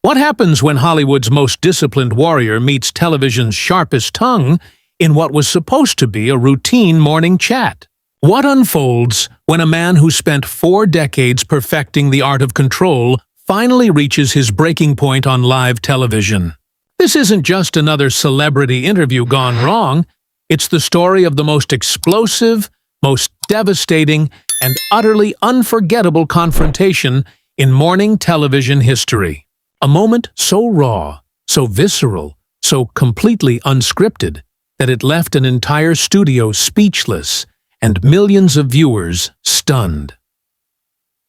What happens when Hollywood's most disciplined warrior meets television's sharpest tongue in what was supposed to be a routine morning chat? What unfolds when a man who spent 4 decades perfecting the art of control finally reaches his breaking point on live television? This isn't just another celebrity interview gone wrong. It's the story of the most explosive, most devastating, and utterly unforgettable confrontation in morning television history. A moment so raw, so visceral, so completely unscripted that it left an entire studio speechless and millions of viewers stunned.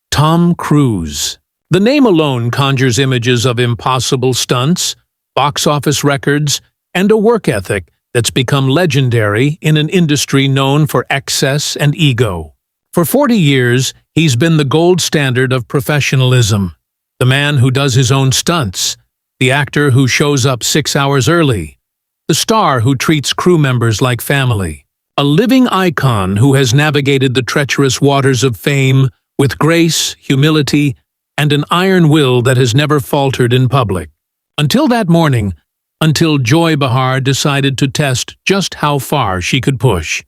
Tom Cruise. The name alone conjures images of impossible stunts, box office records, and a work ethic that's become legendary in an industry known for excess and ego. For 40 years, he's been the gold standard of professionalism. The man who does his own stunts, the actor who shows up 6 hours early, the star who treats crew members like family, a living icon who has navigated the treacherous waters of fame with grace, humility, and an iron will that has never faltered in public. Until that morning, until Joy Behar decided to test just how far she could push.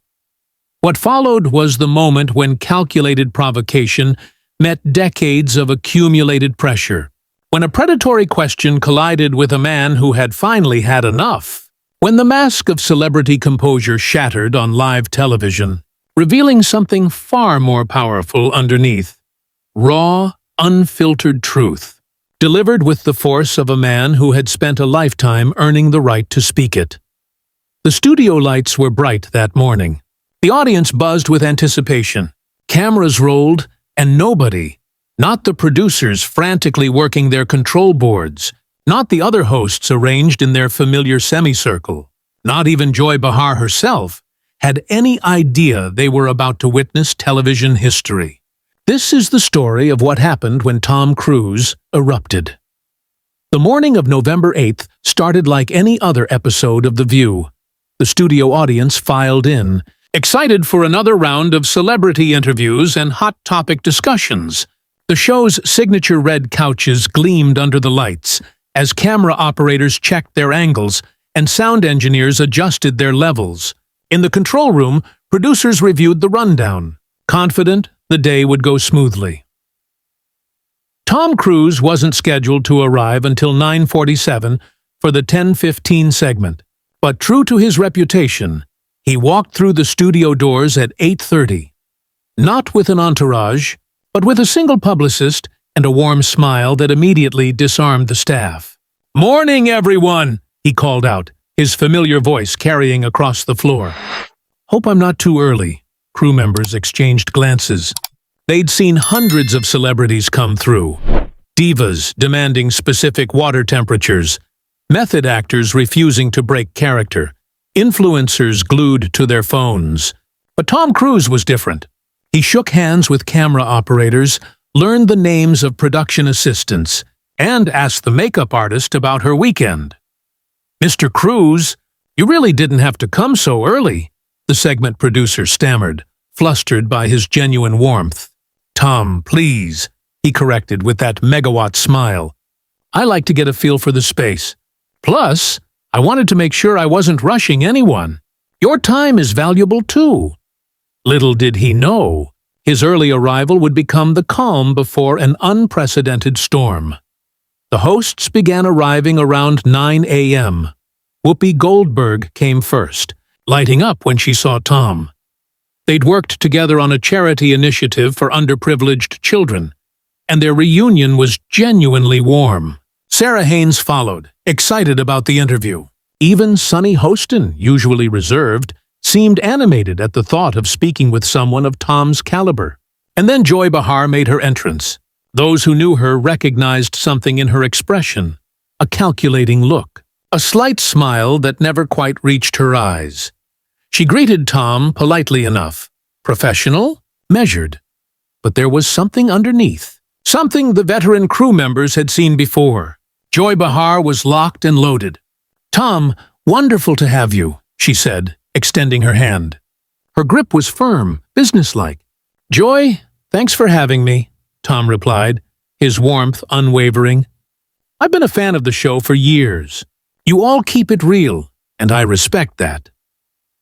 What followed was the moment when calculated provocation met decades of accumulated pressure, when a predatory question collided with a man who had finally had enough, when the mask of celebrity composure shattered on live television, revealing something far more powerful underneath: raw, unfiltered truth, delivered with the force of a man who had spent a lifetime earning the right to speak it. The studio lights were bright that morning. The audience buzzed with anticipation. Cameras rolled, and nobody, not the producers frantically working their control boards, not the other hosts arranged in their familiar semicircle, not even Joy Behar herself, had any idea they were about to witness television history. This is the story of what happened when Tom Cruise erupted. The morning of November 8th started like any other episode of The View. The studio audience filed in, excited for another round of celebrity interviews and hot topic discussions. The show's signature red couches gleamed under the lights as camera operators checked their angles and sound engineers adjusted their levels. In the control room, producers reviewed the rundown, confident the day would go smoothly. Tom Cruise wasn't scheduled to arrive until 9:47 for the 10:15 segment, but true to his reputation, he walked through the studio doors at 8:30. Not with an entourage, but with a single publicist and a warm smile that immediately disarmed the staff. "Morning, everyone!" he called out, his familiar voice carrying across the floor. "Hope I'm not too early." Crew members exchanged glances. They'd seen hundreds of celebrities come through. Divas demanding specific water temperatures, method actors refusing to break character, influencers glued to their phones. But Tom Cruise was different. He shook hands with camera operators, learned the names of production assistants, and asked the makeup artist about her weekend. "Mr. Cruise, you really didn't have to come so early," the segment producer stammered, flustered by his genuine warmth. "Tom, please," he corrected with that megawatt smile. "I like to get a feel for the space. Plus, I wanted to make sure I wasn't rushing anyone. Your time is valuable too." Little did he know, his early arrival would become the calm before an unprecedented storm. The hosts began arriving around 9 a.m. Whoopi Goldberg came first, lighting up when she saw Tom. They'd worked together on a charity initiative for underprivileged children, and their reunion was genuinely warm. Sarah Haynes followed, excited about the interview. Even Sunny Hostin, usually reserved, seemed animated at the thought of speaking with someone of Tom's caliber. And then Joy Behar made her entrance. Those who knew her recognized something in her expression, a calculating look, a slight smile that never quite reached her eyes. She greeted Tom politely enough, professional, measured. But there was something underneath, something the veteran crew members had seen before. Joy Behar was locked and loaded. "Tom, wonderful to have you," she said, extending her hand. Her grip was firm, businesslike. "Joy, thanks for having me," Tom replied, his warmth unwavering. I've been a fan of the show for years. You all keep it real, and I respect that."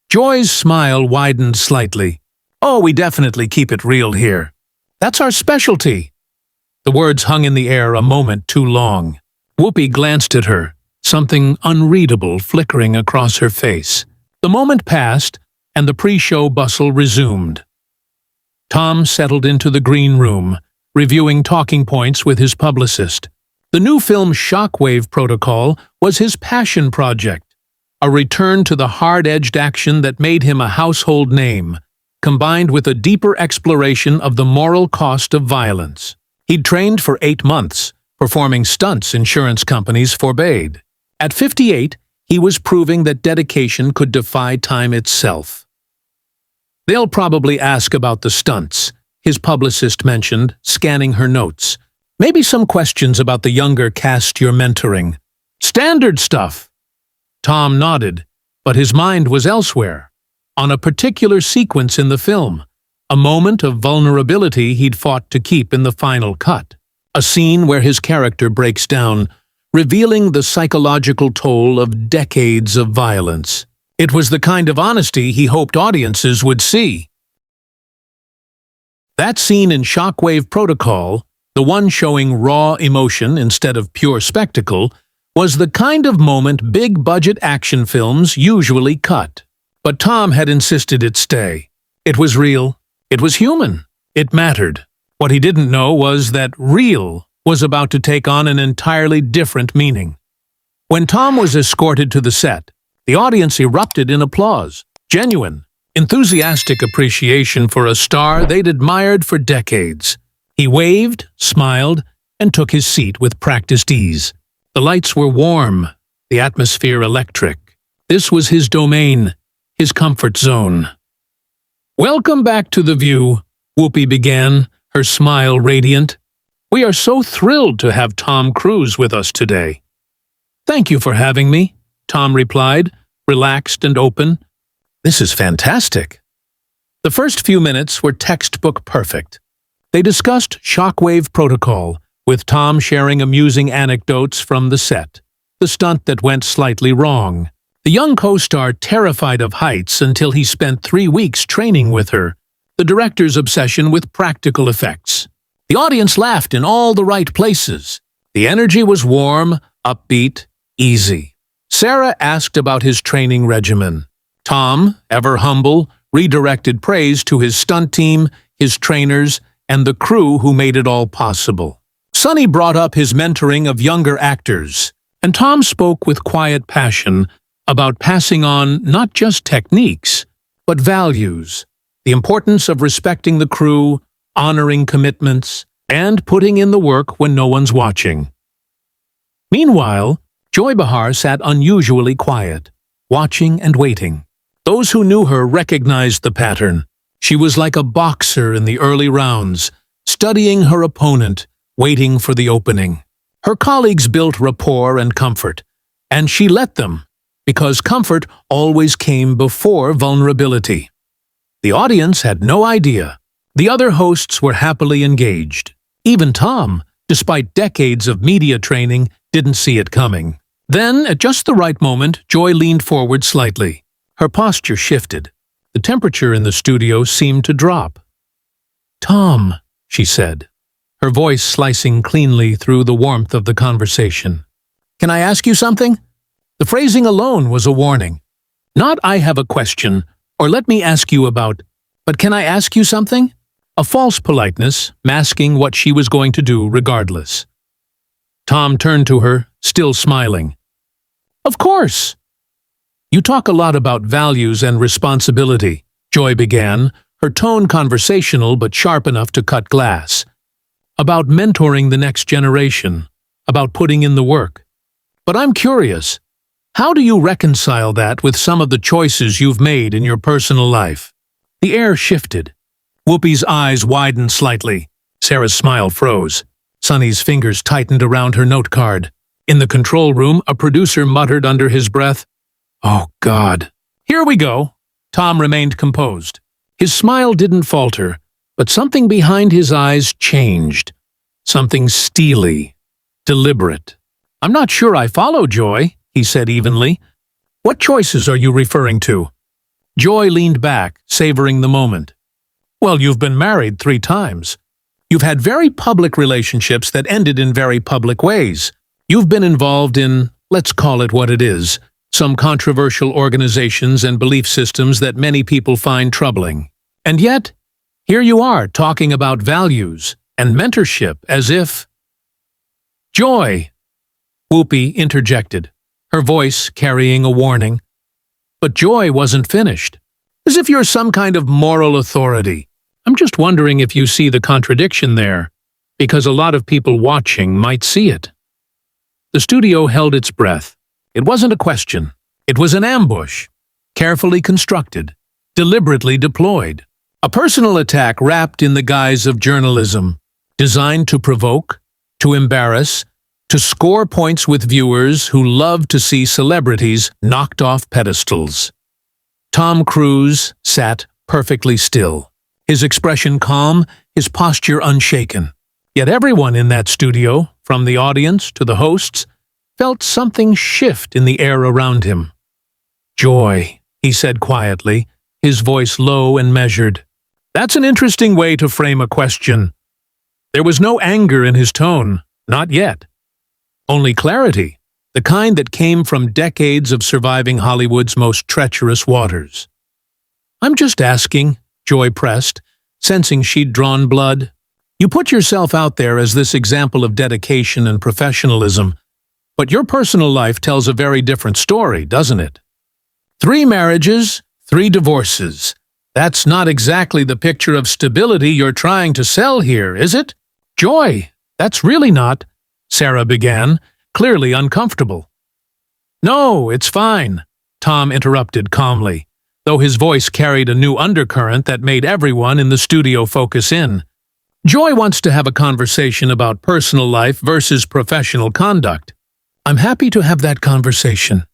Joy's smile widened slightly. "Oh, we definitely keep it real here. That's our specialty." The words hung in the air a moment too long. Whoopi glanced at her, something unreadable flickering across her face. The moment passed, and the pre-show bustle resumed. Tom settled into the green room, reviewing talking points with his publicist. The new film Shockwave Protocol was his passion project, a return to the hard-edged action that made him a household name, combined with a deeper exploration of the moral cost of violence. He'd trained for 8 months, performing stunts insurance companies forbade. At 58, he was proving that dedication could defy time itself. "They'll probably ask about the stunts," his publicist mentioned, scanning her notes. "Maybe some questions about the younger cast you're mentoring. Standard stuff." Tom nodded, but his mind was elsewhere, on a particular sequence in the film, a moment of vulnerability he'd fought to keep in the final cut. A scene where his character breaks down, revealing the psychological toll of decades of violence. It was the kind of honesty he hoped audiences would see. That scene in Shockwave Protocol, the one showing raw emotion instead of pure spectacle, was the kind of moment big-budget action films usually cut. But Tom had insisted it stay. It was real. It was human. It mattered. What he didn't know was that real was about to take on an entirely different meaning. When Tom was escorted to the set, the audience erupted in applause, genuine, enthusiastic appreciation for a star they'd admired for decades. He waved, smiled, and took his seat with practiced ease. The lights were warm, the atmosphere electric. This was his domain, his comfort zone. "Welcome back to The View," Whoopi began, her smile radiant. "We are so thrilled to have Tom Cruise with us today." "Thank you for having me," Tom replied, relaxed and open. "This is fantastic." The first few minutes were textbook perfect. They discussed Shockwave Protocol, with Tom sharing amusing anecdotes from the set, the stunt that went slightly wrong, the young co-star terrified of heights until he spent 3 weeks training with her, the director's obsession with practical effects. The audience laughed in all the right places. The energy was warm, upbeat, easy. Sarah asked about his training regimen. Tom, ever humble, redirected praise to his stunt team, his trainers, and the crew who made it all possible. Sonny brought up his mentoring of younger actors, and Tom spoke with quiet passion about passing on not just techniques, but values, the importance of respecting the crew, honoring commitments, and putting in the work when no one's watching. Meanwhile, Joy Behar sat unusually quiet, watching and waiting. Those who knew her recognized the pattern. She was like a boxer in the early rounds, studying her opponent, waiting for the opening. Her colleagues built rapport and comfort, and she let them, because comfort always came before vulnerability. The audience had no idea. The other hosts were happily engaged. Even Tom, despite decades of media training, didn't see it coming. Then, at just the right moment, Joy leaned forward slightly. Her posture shifted. The temperature in the studio seemed to drop. "Tom," she said, her voice slicing cleanly through the warmth of the conversation. "Can I ask you something?" The phrasing alone was a warning. Not "I have a question," or "let me ask you about," but "can I ask you something?" A false politeness, masking what she was going to do regardless. Tom turned to her, still smiling. "Of course." "You talk a lot about values and responsibility," Joy began, her tone conversational but sharp enough to cut glass. "About mentoring the next generation, about putting in the work. But I'm curious, how do you reconcile that with some of the choices you've made in your personal life?" The air shifted. Whoopi's eyes widened slightly. Sarah's smile froze. Sonny's fingers tightened around her note card. In the control room, a producer muttered under his breath, "Oh, God." "Here we go." Tom remained composed. His smile didn't falter, but something behind his eyes changed. Something steely, deliberate. I'm not sure I follow, Joy, he said evenly. What choices are you referring to? Joy leaned back, savoring the moment. Well, you've been married 3 times. You've had very public relationships that ended in very public ways. You've been involved in, let's call it what it is, some controversial organizations and belief systems that many people find troubling. And yet, here you are talking about values and mentorship as if… Joy! Whoopi interjected, her voice carrying a warning. But Joy wasn't finished. As if you're some kind of moral authority. I'm just wondering if you see the contradiction there, because a lot of people watching might see it. The studio held its breath. It wasn't a question. It was an ambush, carefully constructed, deliberately deployed. A personal attack wrapped in the guise of journalism, designed to provoke, to embarrass, to score points with viewers who love to see celebrities knocked off pedestals. Tom Cruise sat perfectly still, his expression calm, his posture unshaken. Yet everyone in that studio, from the audience to the hosts, felt something shift in the air around him. Joy, he said quietly, his voice low and measured. That's an interesting way to frame a question. There was no anger in his tone, not yet. Only clarity, the kind that came from decades of surviving Hollywood's most treacherous waters. I'm just asking, Joy pressed, sensing she'd drawn blood. You put yourself out there as this example of dedication and professionalism, but your personal life tells a very different story, doesn't it? 3 marriages, 3 divorces. That's not exactly the picture of stability you're trying to sell here, is it? Joy, that's really not, Sarah began, clearly uncomfortable. No, it's fine, Tom interrupted calmly, though his voice carried a new undercurrent that made everyone in the studio focus in. Joy wants to have a conversation about personal life versus professional conduct. I'm happy to have that conversation.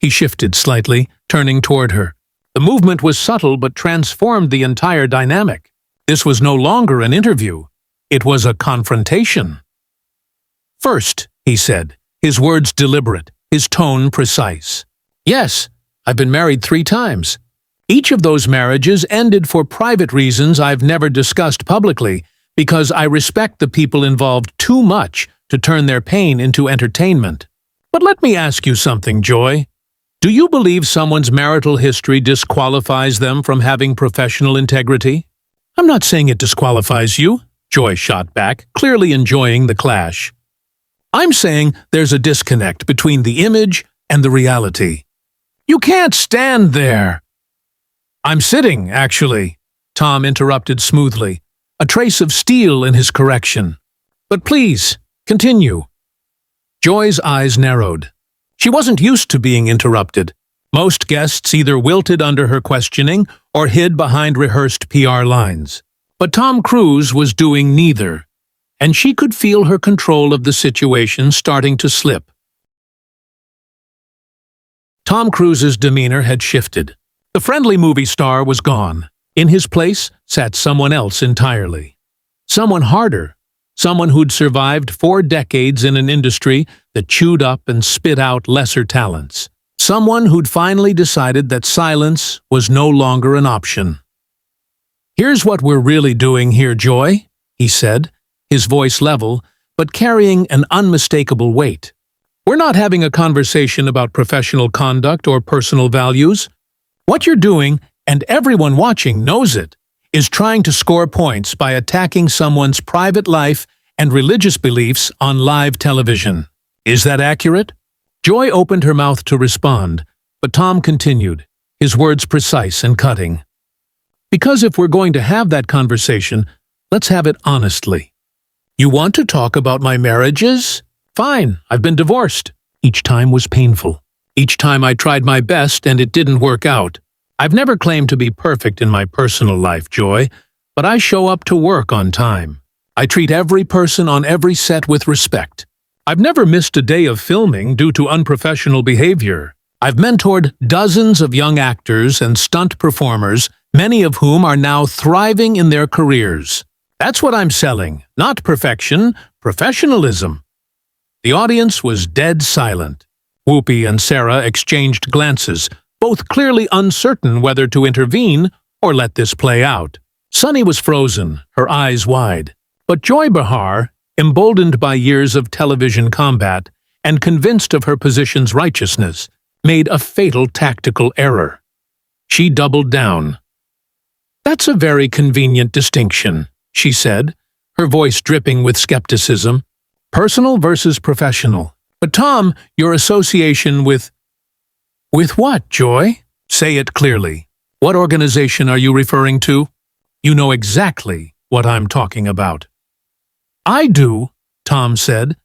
He shifted slightly, turning toward her. The movement was subtle but transformed the entire dynamic. This was no longer an interview. It was a confrontation. First, he said, his words deliberate, his tone precise. Yes, I've been married 3 times. Each of those marriages ended for private reasons I've never discussed publicly, because I respect the people involved too much to turn their pain into entertainment. But let me ask you something, Joy. Do you believe someone's marital history disqualifies them from having professional integrity? I'm not saying it disqualifies you, Joy shot back, clearly enjoying the clash. I'm saying there's a disconnect between the image and the reality. You can't stand there. I'm sitting, actually, Tom interrupted smoothly, a trace of steel in his correction. But please, continue. Joy's eyes narrowed. She wasn't used to being interrupted. Most guests either wilted under her questioning or hid behind rehearsed PR lines. But Tom Cruise was doing neither, and she could feel her control of the situation starting to slip. Tom Cruise's demeanor had shifted. The friendly movie star was gone. In his place sat someone else entirely. Someone harder. Someone who'd survived 4 decades in an industry that chewed up and spit out lesser talents. Someone who'd finally decided that silence was no longer an option. Here's what we're really doing here, Joy, he said, his voice level, but carrying an unmistakable weight. We're not having a conversation about professional conduct or personal values. What you're doing, and everyone watching knows it, is trying to score points by attacking someone's private life and religious beliefs on live television. Is that accurate? Joy opened her mouth to respond, but Tom continued, his words precise and cutting. Because if we're going to have that conversation, let's have it honestly. You want to talk about my marriages? Fine, I've been divorced. Each time was painful. Each time I tried my best and it didn't work out. I've never claimed to be perfect in my personal life, Joy, but I show up to work on time. I treat every person on every set with respect. I've never missed a day of filming due to unprofessional behavior. I've mentored dozens of young actors and stunt performers, many of whom are now thriving in their careers. That's what I'm selling, not perfection, professionalism. The audience was dead silent. Whoopi and Sarah exchanged glances, both clearly uncertain whether to intervene or let this play out. Sunny was frozen, her eyes wide. But Joy Behar, emboldened by years of television combat and convinced of her position's righteousness, made a fatal tactical error. She doubled down. "That's a very convenient distinction," she said, her voice dripping with skepticism. "Personal versus professional. But Tom, your association with—" "With what, Joy? Say it clearly. What organization are you referring to? You know exactly what I'm talking about." "I do," Tom said,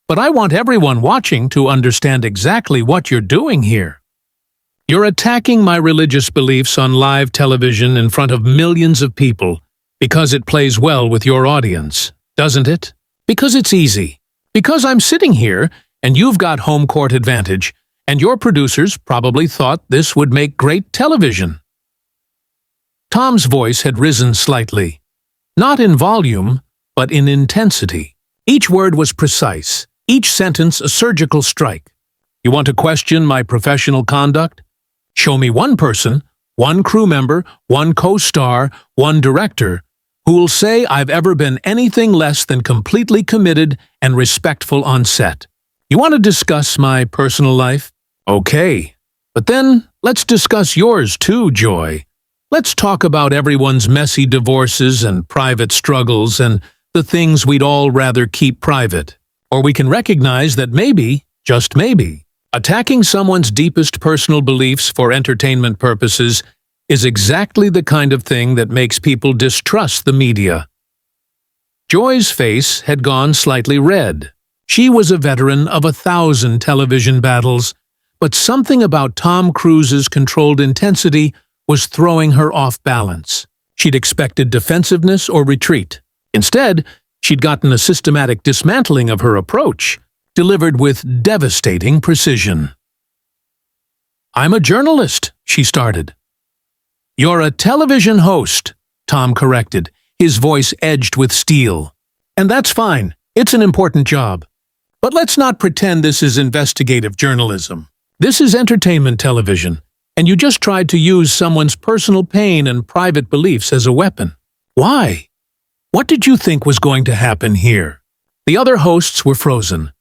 "but I want everyone watching to understand exactly what you're doing here. You're attacking my religious beliefs on live television in front of millions of people because it plays well with your audience, doesn't it? Because it's easy. Because I'm sitting here and you've got home court advantage, and your producers probably thought this would make great television." Tom's voice had risen slightly, not in volume, but in intensity. Each word was precise, each sentence a surgical strike. "You want to question my professional conduct? Show me one person, one crew member, one co-star, one director, who will say I've ever been anything less than completely committed and respectful on set. You want to discuss my personal life? Okay. But then let's discuss yours too, Joy. Let's talk about everyone's messy divorces and private struggles and the things we'd all rather keep private. Or we can recognize that maybe, just maybe, attacking someone's deepest personal beliefs for entertainment purposes is exactly the kind of thing that makes people distrust the media." Joy's face had gone slightly red. She was a veteran of 1,000 television battles, but something about Tom Cruise's controlled intensity was throwing her off balance. She'd expected defensiveness or retreat. Instead, she'd gotten a systematic dismantling of her approach, delivered with devastating precision. "I'm a journalist," she started. "You're a television host," Tom corrected, his voice edged with steel. "And that's fine. It's an important job. But let's not pretend this is investigative journalism. This is entertainment television, and you just tried to use someone's personal pain and private beliefs as a weapon. Why? What did you think was going to happen here?" The other hosts were frozen.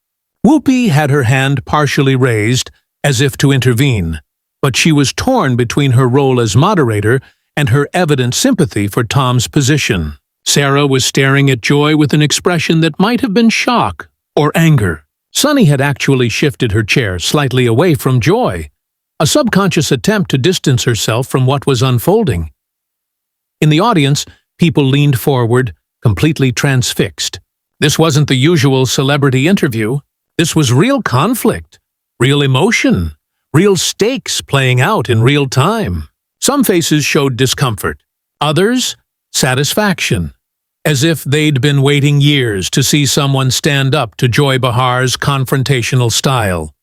Whoopi had her hand partially raised, as if to intervene, but she was torn between her role as moderator and her evident sympathy for Tom's position. Sarah was staring at Joy with an expression that might have been shock or anger. Sunny had actually shifted her chair slightly away from Joy, a subconscious attempt to distance herself from what was unfolding. In the audience, people leaned forward, completely transfixed. This wasn't the usual celebrity interview. This was real conflict, real emotion, real stakes playing out in real time. Some faces showed discomfort, others satisfaction, as if they'd been waiting years to see someone stand up to Joy Behar's confrontational style.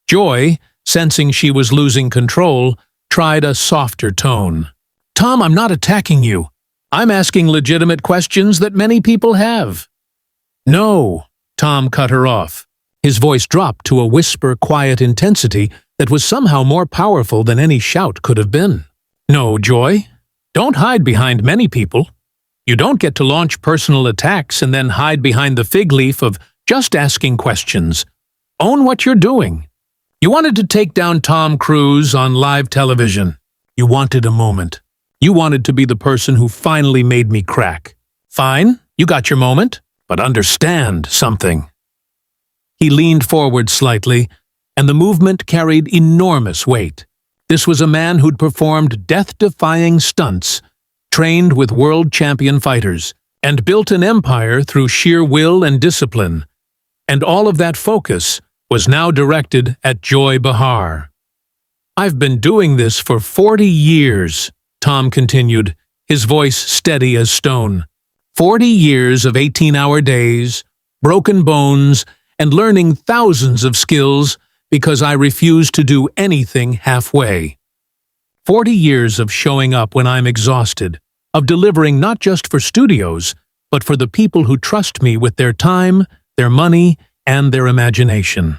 Joy, sensing she was losing control, tried a softer tone. "Tom, I'm not attacking you. I'm asking legitimate questions that many people have." "No," Tom cut her off. His voice dropped to a whisper quiet intensity that was somehow more powerful than any shout could have been. "No, Joy. Don't hide behind many people. You don't get to launch personal attacks and then hide behind the fig leaf of just asking questions. Own what you're doing. You wanted to take down Tom Cruise on live television. You wanted a moment. You wanted to be the person who finally made me crack. Fine, you got your moment, but understand something." He leaned forward slightly, and the movement carried enormous weight. This was a man who'd performed death-defying stunts, trained with world champion fighters, and built an empire through sheer will and discipline. And all of that focus was now directed at Joy Behar. "I've been doing this for 40 years, Tom continued, his voice steady as stone. 40 years of 18-hour days, broken bones, and learning thousands of skills because I refuse to do anything halfway. 40 years of showing up when I'm exhausted, of delivering not just for studios, but for the people who trust me with their time, their money, and their imagination.